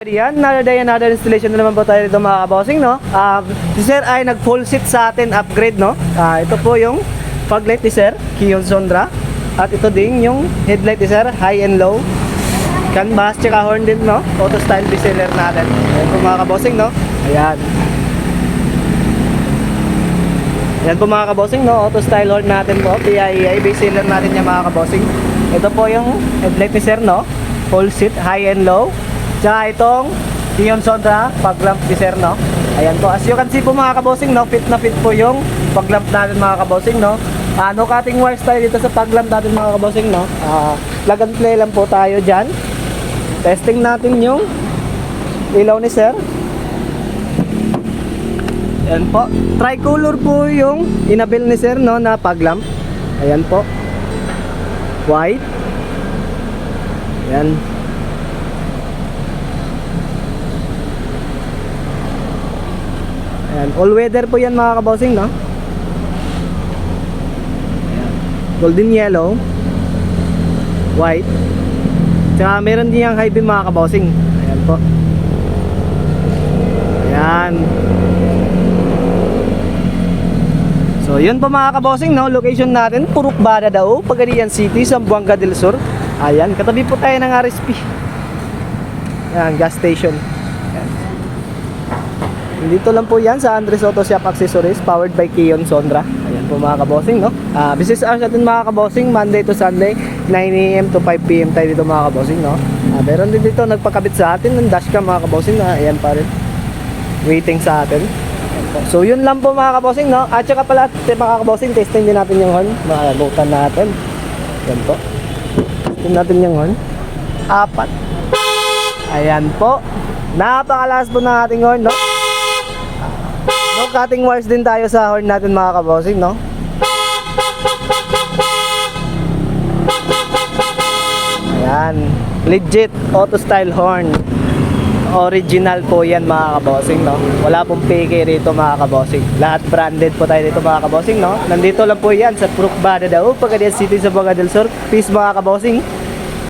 Yan, another installation na naman po tayo dito mga kabossing, no? Si Sir ay nag-full seat sa atin, upgrade, no? Ito po yung fog light ni Sir, Kion Sondra. At ito din yung headlight ni Sir, high and low. Canvas, tsaka horn din, no? Auto style bestseller natin. Ayan po mga kabossing, no? Ayan. Ayan po mga kabossing, no? Auto style horn natin po. PIEI bestseller natin yung mga kabossing. Ito po yung headlight ni Sir, no? Full seat, high and low. Tsaka itong Kion Sondra fog lamp ni Sir, no? Ayan po. As you can see po mga kabossing, no? Fit na fit po yung fog lamp natin mga kabossing, no? No cutting wires tayo dito sa fog lamp natin mga kabossing, no? Plug and play lang po tayo dyan. Testing natin yung ilaw ni Sir. Ayan po. Tricolor po yung inabil ni Sir, no? Na fog lamp. Ayan po. White. Ayan. Ayan, all weather po yan mga kabossing, no? Ayan. Golden yellow, white, tsaka meron din yung high beam mga kabossing. Ayan po. Ayan. So yun po mga kabossing, no? Location natin, Purok Bada daw, Pagadian City, Zamboanga del Sur. Ayan, katabi po tayo ng RSP. Ayan, gas station. Dito lang po yan sa Andres Auto Shop Accessories, powered by Kion Sondra. Ayan po mga kabossing, no? Business hours natin mga kabossing, Monday to Sunday, 9 AM to 5 PM tayo dito mga kabossing, no? Meron din dito nagpakabit sa atin ng dashcam mga kabossing, na ayan pa rin, waiting sa atin. So yun lang po mga kabossing, no? At saka pala mga kabossing, testing din natin yung horn, makagutan natin. Ayan po, testing natin yung horn. 4. Ayan po, napakalakas po ng ating horn, no? No cutting wires din tayo sa horn natin mga kabossing, no? Ayan, legit auto style horn. Original po yan mga kabossing, no? Wala pong peke rito mga kabossing. Lahat branded po tayo dito mga kabossing, no? Nandito lang po yan sa Purok Bada daw, Pagadian City, Zamboanga del Sur. Peace mga kabossing.